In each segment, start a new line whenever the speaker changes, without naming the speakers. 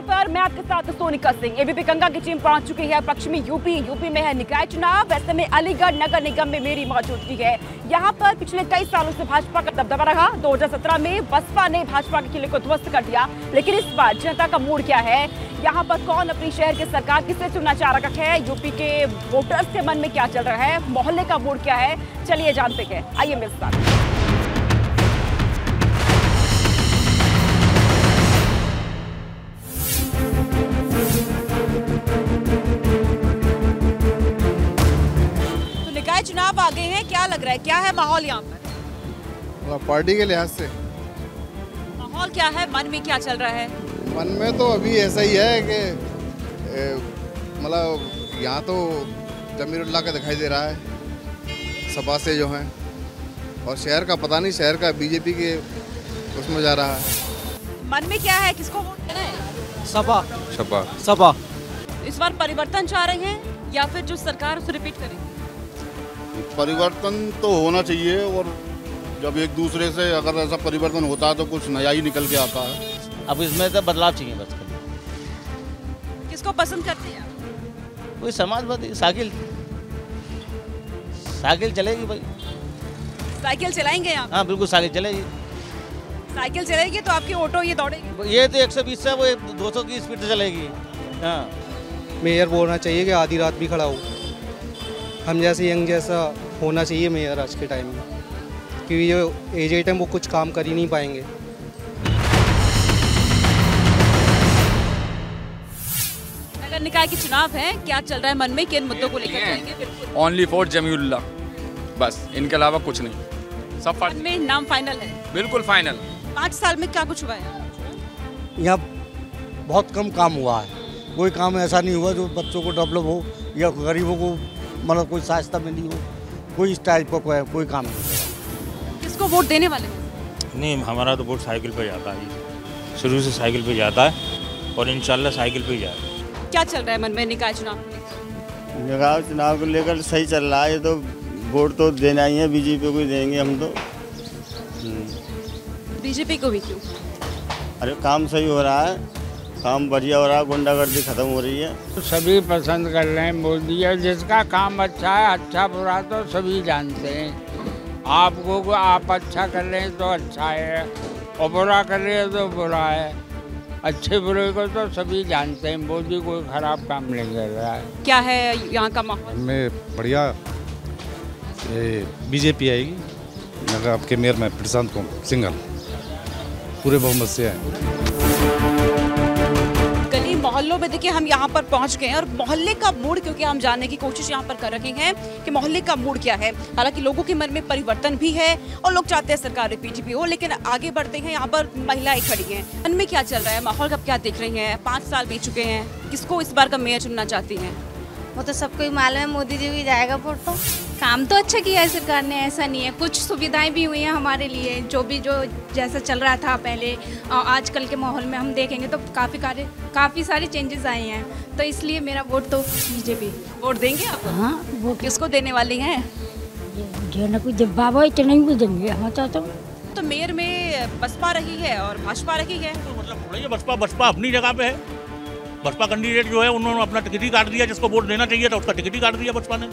पर मैं आपके साथ सोनिका सिंह। एबीपी गंगा की टीम पहुंच चुकी है पश्चिमी यूपी में है निकाय चुनाव। ऐसे में अलीगढ़ नगर निगम में मेरी मौजूदगी है। यहाँ पर पिछले कई सालों से भाजपा का दबदबा रहा। 2017 में बसपा ने भाजपा के किले को ध्वस्त कर दिया, लेकिन इस बार जनता का मूड क्या है? यहाँ पर कौन अपनी शहर की सरकार किसे चुनना चाह रखा है? यूपी के वोटर्स के मन में क्या चल रहा है? मोहल्ले का मूड क्या है? चलिए जानते हैं, आइए मेरे साथ। चुनाव आ गए हैं, क्या लग रहा है, क्या है माहौल यहाँ पर?
पार्टी के लिहाज से
माहौल क्या है? मन में क्या चल रहा है?
मन में तो अभी ऐसा ही है कि मतलब यहाँ तो जमीरुल्लाह का दिखाई दे रहा है सपा से जो है, और शहर का पता नहीं, शहर का बीजेपी के उसमें जा रहा है।
मन में क्या है, किसको वोट देना है?
सपा।
सपा।
सपा।
इस बार परिवर्तन चाह रहे हैं या फिर जो सरकार उसे रिपीट करेगी?
परिवर्तन तो होना चाहिए, और जब एक दूसरे से अगर ऐसा परिवर्तन होता है तो कुछ नया ही निकल के आता है।
अब इसमें तो बदलाव चाहिए बस।
किसको पसंद करते हैं?
कोई समाजवादी, साइकिल चलेगी भाई।
साइकिल चलाएंगे आप?
हाँ बिल्कुल साइकिल चलेगी।
साइकिल चलेगी तो आपकी ऑटो ये दौड़ेगी?
ये तो 120 से वो 200 की स्पीड से चलेगी। हाँ
मेयर बोलना चाहिए कि आधी रात भी खड़ा हो। हम जैसे यंग जैसा होना चाहिए मेयर आज के टाइम में, क्योंकि जो एजेड हैं वो कुछ काम कर ही नहीं पाएंगे।
नगर निकाय के चुनाव है, क्या चल रहा है मन में, किन मुद्दों को लेकर चलेंगे?
ओनली फॉर जमीरुल्लाह, बस इनके अलावा कुछ नहीं। सब
मन में नाम फाइनल है?
बिल्कुल फाइनल।
5 साल में क्या कुछ हुआ है?
यहाँ बहुत कम काम हुआ है, कोई काम ऐसा नहीं हुआ जो बच्चों को डेवलप हो या गरीबों को मतलब कोई सहायता मिली हो, कोई इस टाइप का कोई काम नहीं।
किसको वोट देने वाले हैं?
नहीं, हमारा तो वोट साइकिल पे जाता है, शुरू से साइकिल पे जाता है और इंशाल्लाह साइकिल पे जाएगा।
क्या चल रहा है मन में निकाय चुनाव?
निकाय चुनाव को लेकर सही चल रहा है, तो वोट तो देना ही है, बीजेपी को ही देंगे हम तो।
बीजेपी को भी क्यों?
अरे काम सही हो रहा है, काम बढ़िया हो रहा है, गुंडागर्दी खत्म हो रही है।
तो सभी पसंद कर रहे हैं मोदी है, जिसका काम अच्छा है, अच्छा बुरा तो सभी जानते हैं। आपको आप अच्छा कर रहे हैं तो अच्छा है, और बुरा कर रहे हैं तो बुरा है। अच्छे बुरे को तो सभी जानते हैं, मोदी कोई खराब काम नहीं कर रहा है।
क्या है यहाँ का माहौल?
में बढ़िया बीजेपी आएगी। नगर आपके मेयर में प्रशांत को सिंगल पूरे बहुमत से है।
मोहल्लों में देखिए हम यहाँ पर पहुँच गए हैं, और मोहल्ले का मूड क्योंकि हम जानने की कोशिश यहाँ पर कर रहे हैं कि मोहल्ले का मूड क्या है। हालांकि लोगों के मन में परिवर्तन भी है और लोग चाहते हैं सरकार रिपीट भी हो, लेकिन आगे बढ़ते हैं। यहाँ पर महिलाएं खड़ी हैं, मन में क्या चल रहा है, माहौल कब क्या देख रही हैं? 5 साल बीत चुके हैं, किसको इस बार का मेयर चुनना चाहती हैं?
वो तो सबको ही मालूम है, मोदी जी भी जाएगा वोट। तो काम तो अच्छा किया है सरकार ने, ऐसा नहीं है। कुछ सुविधाएं भी हुई हैं हमारे लिए, जो जैसा चल रहा था पहले, आजकल के माहौल में हम देखेंगे तो काफ़ी सारे चेंजेस आए हैं। तो इसलिए मेरा वोट तो बीजेपी।
वोट देंगे आप?
हाँ, वो
किसको देने वाली हैं?
जो ना कोई जब बाबा इतना ही देंगे हम
तो मेयर में बसपा रही है और भाजपा रही है,
तो मतलब बसपा अपनी जगह पे है। बसपा कैंडिडेट जो है उन्होंने अपना टिकट ही काट दिया, जिसको वोट देना चाहिए था उसका टिकट ही काट दिया बसपा ने,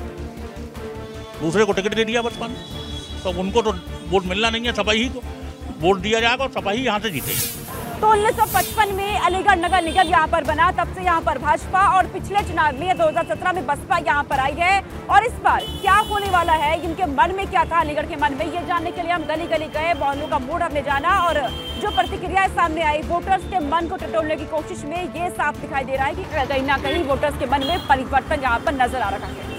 दूसरे को टिकट दे दिया बसपा ने। तो उनको तो वोट मिलना नहीं है, सपा ही को वोट दिया जाएगा और सपा ही यहाँ से जीतेगी।
तो 1955 में अलीगढ़ नगर निगम यहाँ पर बना, तब से यहाँ पर भाजपा, और पिछले चुनाव में 2017 में बसपा यहाँ पर आई है। और इस बार क्या होने वाला है, इनके मन में क्या था, अलीगढ़ के मन में, ये जानने के लिए हम गली गली गए, मोहल्लों का मूड हमने जाना, और जो प्रतिक्रियाएं सामने आई वोटर्स के मन को टटोलने की कोशिश में, ये साफ दिखाई दे रहा है कि कहीं ना कहीं वोटर्स के मन में परिवर्तन यहाँ पर नजर आ रहा है।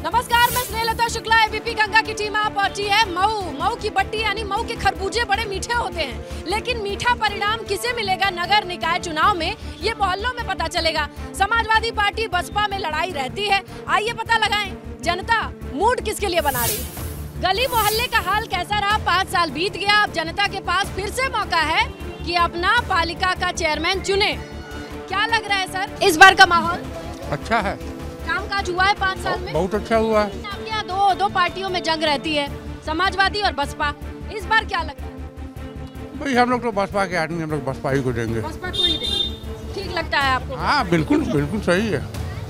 नमस्कार, मैं स्नेहलता शुक्ला, एबीपी गंगा की टीम आप पहुंची है मऊ की बट्टी, यानी मऊ के खरबूजे बड़े मीठे होते हैं, लेकिन मीठा परिणाम किसे मिलेगा नगर निकाय चुनाव में, ये मोहल्लों में पता चलेगा। समाजवादी पार्टी बसपा में लड़ाई रहती है, आइए पता लगाएं जनता मूड किसके लिए बना रही है। गली मोहल्ले का हाल कैसा रहा? 5 साल बीत गया, अब जनता के पास फिर से मौका है कि अपना पालिका का चेयरमैन चुने। क्या लग रहा है सर, इस बार का माहौल
अच्छा है?
काम कामकाज हुआ है 5 साल में?
बहुत अच्छा हुआ है।
आपके यहाँ दो पार्टियों में जंग रहती है, समाजवादी और बसपा। इस बार क्या लगता है?
भाई हम लोग तो बसपा के आदमी, हम लोग बसपा ही को देंगे।
बसपा को ही देंगे, ठीक लगता है आपको?
हाँ बिल्कुल बिल्कुल सही है,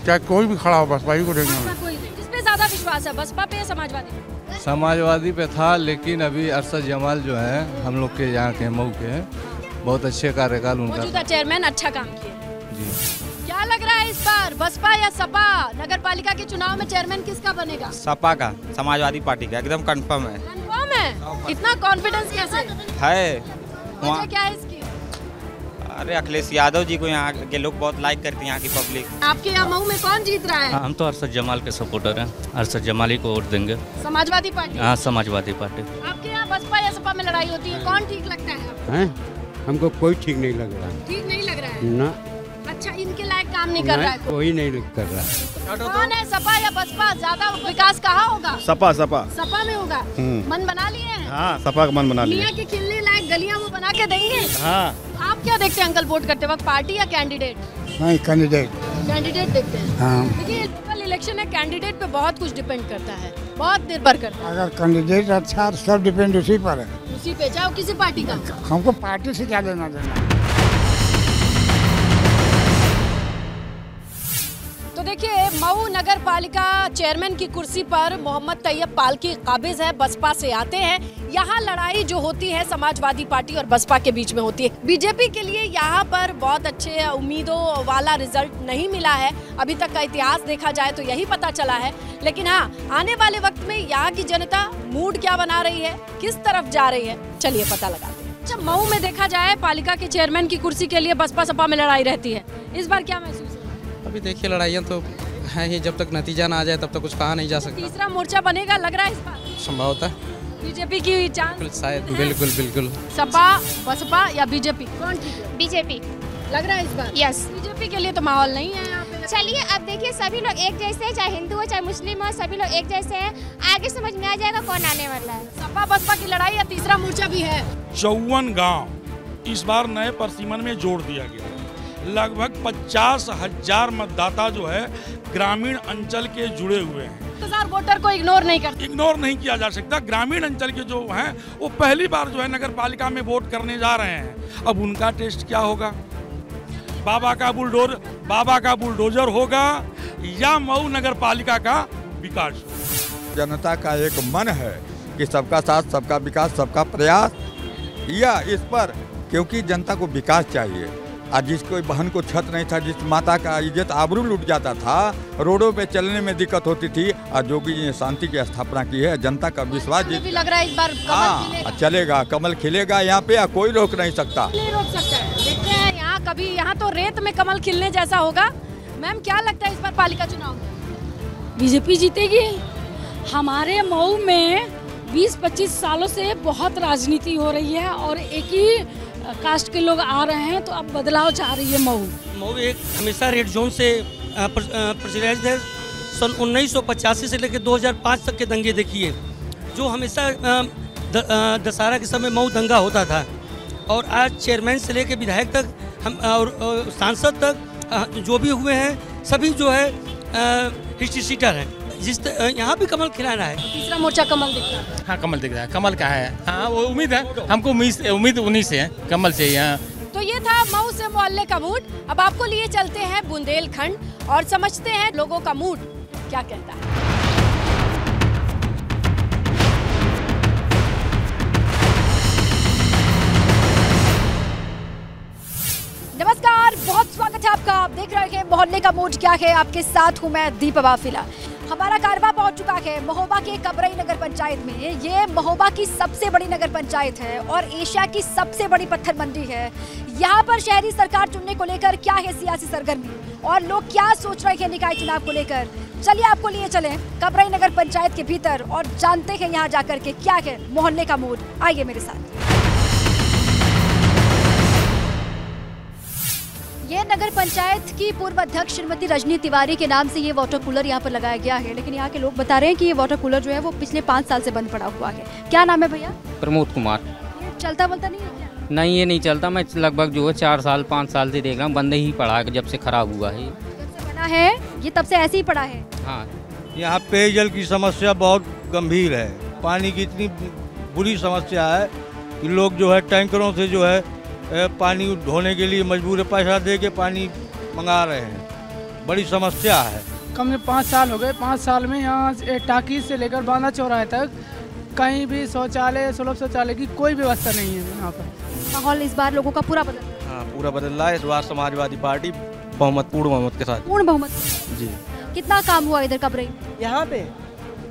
चाहे कोई भी खड़ा हो बसपा ही को देंगे।
बसपा को ही देंगे। किस पे ज्यादा विश्वास है, बसपा पे या समाजवादी पे?
समाजवादी पे था, लेकिन अभी अरशद जमाल जो है हम लोग के यहाँ के मऊ के बहुत अच्छे कार्यकाल उनका।
मौजूदा चेयरमैन अच्छा काम किए
जी।
क्या लग रहा है इस बार बसपा या सपा नगर पालिका के चुनाव में चेयरमैन किसका बनेगा?
सपा का, समाजवादी पार्टी का, एकदम कंफर्म है।
कंफर्म है? इतना कॉन्फिडेंस कैसे
है?
वजह क्या है इसकी?
अरे अखिलेश यादव जी को यहाँ के लोग बहुत लाइक करते हैं, यहाँ की पब्लिक।
आपके यहाँ मऊ में कौन जीत रहा है?
हम तो अरशद जमाल के सपोर्टर हैं, अरशद जमाल ही को वोट देंगे।
समाजवादी पार्टी?
हाँ समाजवादी पार्टी।
आपके यहाँ बसपा या सपा में लड़ाई होती है, कौन ठीक लगता है आपको?
हमको कोई ठीक नहीं लग रहा।
ठीक नहीं लग रहा है
ना।
अच्छा, इनके लायक काम नहीं कर रहा है
कोई नहीं कर रहा।
कौन है, सपा या बसपा? ज्यादा विकास कहाँ होगा?
सपा
सपा में होगा। मन बना लिए हैं?
हाँ, सपा का मन बना लिया।
मियां के खिलने लायक गलियां वो बना के देंगे।
हाँ।
आप क्या देखते हैं अंकल वोट करते वक्त, पार्टी या कैंडिडेट?
नहीं, कैंडिडेट।
कैंडिडेट देखते हैं।
हाँ।
देखिए लोकल इलेक्शन है, कैंडिडेट पे बहुत कुछ डिपेंड करता है, बहुत निर्भर करता है।
अगर कैंडिडेट अच्छा तो सब डिपेंड उसी पर है।
उसी पे, चाहे किसी पार्टी का।
हमको पार्टी से क्या लेना देना।
तो देखिए मऊ नगर पालिका चेयरमैन की कुर्सी पर मोहम्मद तैयब पालकी काबिज है, बसपा से आते हैं। यहाँ लड़ाई जो होती है समाजवादी पार्टी और बसपा के बीच में होती है। बीजेपी के लिए यहाँ पर बहुत अच्छे उम्मीदों वाला रिजल्ट नहीं मिला है, अभी तक का इतिहास देखा जाए तो यही पता चला है। लेकिन हाँ, आने वाले वक्त में यहाँ की जनता मूड क्या बना रही है, किस तरफ जा रही है, चलिए पता लगाते हैं। अच्छा, मऊ में देखा जाए पालिका के चेयरमैन की कुर्सी के लिए बसपा सपा में लड़ाई रहती है, इस बार क्या महसूस?
अभी देखिए लड़ाइयाँ तो है ही, जब तक नतीजा ना आ जाए तब तक कुछ कहा नहीं जा सकता।
तीसरा मोर्चा बनेगा लग रहा है इस बार?
संभवतः
बीजेपी की चांस
शायद। बिल्कुल बिल्कुल।
सपा बसपा या बीजेपी, कौन ठीक है?
बीजेपी
लग रहा है इस बार?
यस।
बीजेपी के लिए तो माहौल नहीं है यहाँ पे।
चलिए अब देखिए, सभी लोग एक जैसे हैं, चाहे हिंदू हो चाहे मुस्लिम हो, सभी लोग एक जैसे हैं। आगे समझ में आ जाएगा कौन आने वाला है।
सपा बसपा की लड़ाई या तीसरा मोर्चा भी है?
54 गांव इस बार नए परसीमन में जोड़ दिया गया है। लगभग 50,000 मतदाता जो है ग्रामीण अंचल के जुड़े हुए हैं।
1000 वोटर को इग्नोर नहीं
किया जा सकता। ग्रामीण अंचल के जो हैं वो पहली बार जो है नगर पालिका में वोट करने जा रहे हैं। अब उनका टेस्ट क्या होगा? बाबा का बुलडोजर होगा या मऊ नगर पालिका का विकास?
जनता का एक मन है कि सबका साथ सबका विकास सबका प्रयास, या इस पर क्योंकि जनता को विकास चाहिए। आज जिसको बहन को छत नहीं था, जिस माता का इज्जत आबरू लूट जाता था, रोडों पे चलने में दिक्कत होती थी, आज योगी जी ने शांति की स्थापना की है। जनता का विश्वास
भी लग रहा है इस बार
हाँ चलेगा, कमल खिलेगा यहाँ पे, या कोई रोक नहीं सकता।
नहीं रोक सकता है। देखते हैं यहाँ कभी, यहाँ तो रेत में कमल खिलने जैसा होगा। मैम क्या लगता है इस बार पालिका चुनाव में?
बीजेपी जीतेगी। हमारे मऊ में 20-25 सालों से बहुत राजनीति हो रही है और एक ही कास्ट के लोग आ रहे हैं, तो अब बदलाव चाह रही है मऊ
एक हमेशा रेड जोन से प्रचलित है। सन 1985 से लेकर 2005 तक के दंगे देखिए, जो हमेशा दशहरा के समय मऊ दंगा होता था। और आज चेयरमैन से लेकर विधायक तक हम और सांसद तक जो भी हुए हैं सभी जो है हिस्ट्री सीटर हैं। यहाँ भी कमल खिलाना है।
तीसरा मोर्चा कमल दिख रहा है।
हाँ कमल दिख रहा है। कमल का है, हाँ वो उम्मीद है, हमको उम्मीद उन्हीं से है, कमल से यहाँ।
तो ये था मऊ से मोहल्ले का मूड। अब आपको लिए चलते हैं बुंदेलखंड और समझते हैं लोगों का मूड क्या कहता है। नमस्कार, बहुत स्वागत है आपका। आप देख रहे हैं मोहल्ले का मूड क्या है। आपके साथ हूं मैं दीपा वाफिला। हमारा कारवा पहुंच चुका है महोबा के कबरई नगर पंचायत में। ये महोबा की सबसे बड़ी नगर पंचायत है और एशिया की सबसे बड़ी पत्थर मंडी है। यहाँ पर शहरी सरकार चुनने को लेकर क्या है सियासी सरगर्मी और लोग क्या सोच रहे हैं निकाय चुनाव को लेकर, चलिए आपको लिए चले कबरई नगर पंचायत के भीतर और जानते हैं यहाँ जाकर के क्या है मोहल्ले का मूड। आइए मेरे साथ। ये नगर पंचायत की पूर्व अध्यक्ष श्रीमती रजनी तिवारी के नाम से ये वाटर कूलर यहाँ पर लगाया गया है, लेकिन यहाँ के लोग बता रहे हैं कि ये वाटर कूलर जो है वो पिछले 5 साल से बंद पड़ा हुआ है। क्या नाम है भैया?
प्रमोद कुमार।
ये चलता बोलता नहीं है क्या?
नहीं, ये नहीं चलता। मैं लगभग जो है 4 साल 5 साल से देख रहा हूँ, बंद ही पड़ा है जब से खराब हुआ है।
जब से बना
है ये तब से ऐसे ही पड़ा है।
हाँ, यहाँ पेयजल की समस्या बहुत गंभीर है। पानी की इतनी बुरी समस्या है कि लोग जो है टैंकरों से जो है पानी ढोने के लिए मजबूर है, पैसा दे के पानी मंगा रहे हैं। बड़ी समस्या है।
कम से 5 साल हो गए। 5 साल में यहाँ टाकी से लेकर बांधा चौराहे तक कहीं भी शौचालय, सुलभ शौचालय की कोई व्यवस्था नहीं है यहाँ पर।
माहौल इस बार लोगों का पूरा बदल,
हाँ, पूरा बदल रहा है। इस बार समाजवादी पार्टी पूर्ण बहुमत के साथ।
पूर्ण बहुमत
जी।
कितना काम हुआ इधर कब रही?
यहाँ पे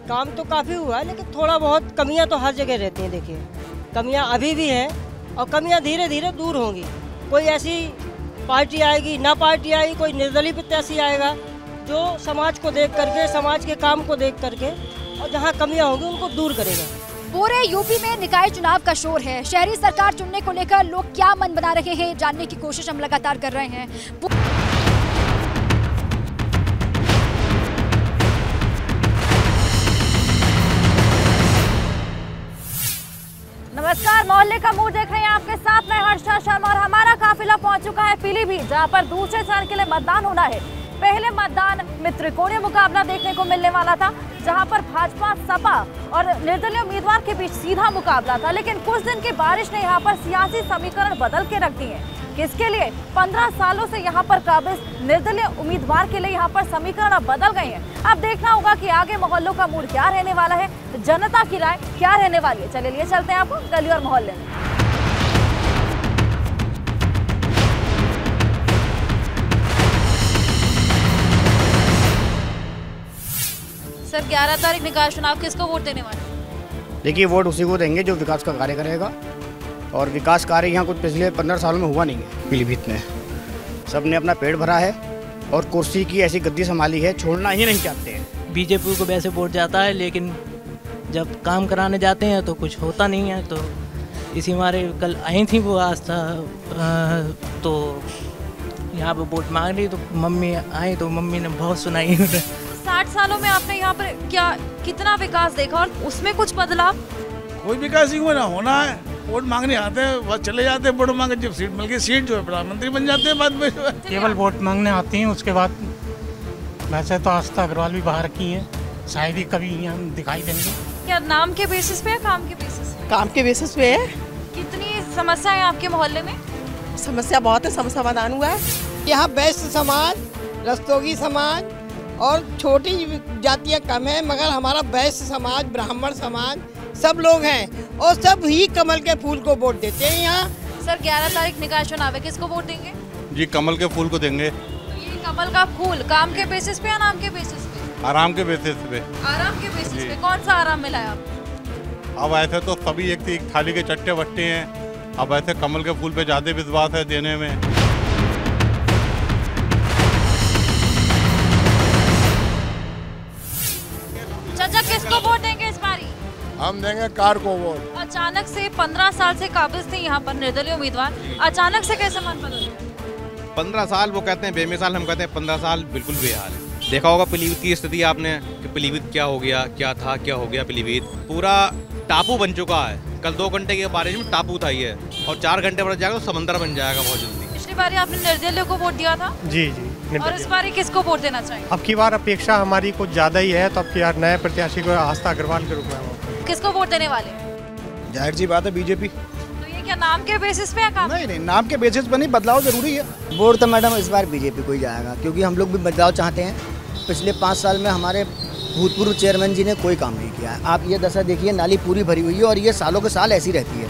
काम तो काफ़ी हुआ है, लेकिन थोड़ा बहुत कमियाँ तो हर जगह रहती हैं। देखिए, कमियाँ अभी भी हैं और कमियाँ धीरे धीरे दूर होंगी। कोई ऐसी पार्टी आएगी, ना पार्टी आएगी, कोई निर्दलीय प्रत्याशी आएगा जो समाज को देख करके, समाज के काम को देख करके और जहाँ कमियाँ होंगी उनको दूर करेगा।
पूरे यूपी में निकाय चुनाव का शोर है। शहरी सरकार चुनने को लेकर लोग क्या मन बना रहे हैं, जानने की कोशिश हम लगातार कर रहे हैं। नमस्कार, मोहल्ले का मूड देख रहे हैं आपके साथ मैं हर्षा शर्मा और हमारा काफिला पहुंच चुका है पीलीभीत, जहां पर दूसरे चरण के लिए मतदान होना है। पहले मतदान में त्रिकोणीय मुकाबला देखने को मिलने वाला था, जहां पर भाजपा, सपा और निर्दलीय उम्मीदवार के बीच सीधा मुकाबला था। लेकिन कुछ दिन की बारिश ने यहां पर सियासी समीकरण बदल के रख दिए हैं। किसके लिए? 15 सालों से यहां पर काबिज निर्दलीय उम्मीदवार के लिए यहां पर समीकरण अब बदल गए हैं। अब देखना होगा कि आगे मोहल्लों का मूड क्या रहने वाला है, जनता की राय क्या रहने वाली है। चलिए लिए चलते हैं आपको गली और मोहल्ले में। सर, 11 तारीख निकाय चुनाव, किसको वोट देने वाले?
देखिए, वोट उसी को देंगे जो विकास का कार्य करेगा, और विकास कार्य यहाँ कुछ पिछले 15 सालों में हुआ नहीं है। पीलीभीत में सब ने अपना पेट भरा है और कुर्सी की ऐसी गद्दी संभाली है, छोड़ना ही नहीं चाहते हैं।
बीजेपी को वैसे वोट जाता है, लेकिन जब काम कराने जाते हैं तो कुछ होता नहीं है। तो इसी हमारे कल आई थी वो आस्था, तो यहाँ पर वोट मांग रही, तो मम्मी आई तो मम्मी ने बहुत सुनाई।
60 सालों में आपने यहाँ पर कितना विकास देखा और उसमें कुछ बदलाव?
कोई विकास ही ना होना है। वोट मांगने आते हैं, बस चले जाते हैं। वोट मांगे, जब सीट मिल गई, सीट जो है प्रधानमंत्री बन जाते हैं बाद में।
केवल वोट मांगने आती हैं, उसके बाद वैसे तो आस्था अग्रवाल भी बाहर की हैं, शायद ही कभी यहाँ दिखाई देंगे।
क्या नाम के बेसिस पे या काम के बेसिस पे?
काम के बेसिस पे है।
कितनी समस्या है आपके मोहल्ले में?
समस्या बहुत है, समाधान हुआ है। यहाँ वैश्य समाज, रस्तोगी समाज और छोटी जातियाँ कम है, मगर हमारा वैश्य समाज, ब्राह्मण समाज सब लोग हैं और सब ही कमल के फूल को वोट देते हैं यहाँ।
सर, 11 तारीख निकाय चुनाव है, किसको वोट देंगे?
जी, कमल के फूल को देंगे।
तो ये कमल का फूल काम के बेसिस पे या नाम के बेसिस पे?
आराम के बेसिस पे।
आराम के बेसिस पे। कौन सा आराम मिला है आपको?
अब ऐसे तो सभी एक थाली के चट्टे बट्टे हैं, अब ऐसे कमल के फूल पे ज़्यादा विश्वास है देने में।
चाचा, किसको वोट देंगे इस बारी?
हम देंगे कार को वोट।
अचानक से 15 साल से काबिज थे यहाँ पर निर्दलीय उम्मीदवार, अचानक से कैसे मन बदल गया?
15 साल वो कहते हैं बेमिसाल, हम कहते हैं 15 साल बिल्कुल बेहाल। देखा होगा पीलीभीत की स्थिति आपने कि पीलीभीत क्या हो गया, क्या था, क्या हो गया। पीलीभीत पूरा टापू बन चुका है। कल 2 घंटे की बारिश में टापू था ये, और 4 घंटे बरस जाएगा तो समंदर बन जाएगा बहुत जल्दी।
पिछली बार आपने निर्दलीय को वोट दिया था?
जी।
और इस बार किसको वोट देना चाहिए?
अब की बार अपेक्षा हमारी कुछ ज़्यादा ही है, तो अब की बार नए प्रत्याशी को आस्था अग्रवाल के रूप में।
किसको वोट देने वाले?
जाहिर सी बात है, बीजेपी।
तो ये क्या नाम के बेसिस पे या काम?
नहीं, नाम के बेसिस पर नहीं, बदलाव जरूरी है। वोट तो मैडम इस बार बीजेपी को ही जाएगा, क्योंकि हम लोग भी बदलाव चाहते हैं। पिछले 5 साल में हमारे भूतपूर्व चेयरमैन जी ने कोई काम नहीं किया है। आप ये दशा देखिए, नाली पूरी भरी हुई है और ये सालों के साल ऐसी रहती है।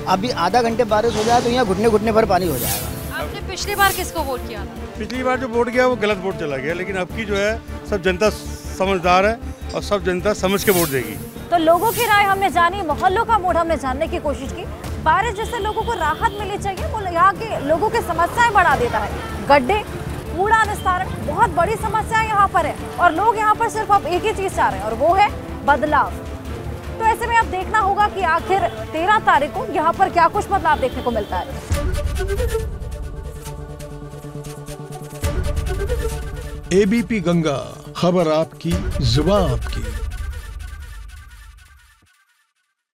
अभी आधा घंटे बारिश हो जाए तो यहाँ घुटने घुटने भर पानी हो जाएगा।
आपने पिछली बार किसको वोट किया था?
पिछली बार जो वोट किया वो गलत वोट चला गया, लेकिन अब की जो है सब जनता समझदार है और सब जनता समझ के वोट देगी।
तो लोगों की राय हमने जानी, मोहल्लों का मूड हमने जानने की कोशिश की। बारिश जैसे लोगों को राहत मिलनी चाहिए, वो यहाँ के लोगों की समस्याएं बढ़ा देता है। गड्ढे, कूड़ा निस्तारण बहुत बड़ी समस्या यहाँ पर है, और लोग यहाँ पर सिर्फ अब एक ही चीज चाह रहे हैं, और वो है बदलाव। तो ऐसे में अब देखना होगा कि आखिर 13 तारीख को यहाँ पर क्या कुछ बदलाव देखने को मिलता है।
एबीपी गंगा, खबर आपकी, जुबान आपकी।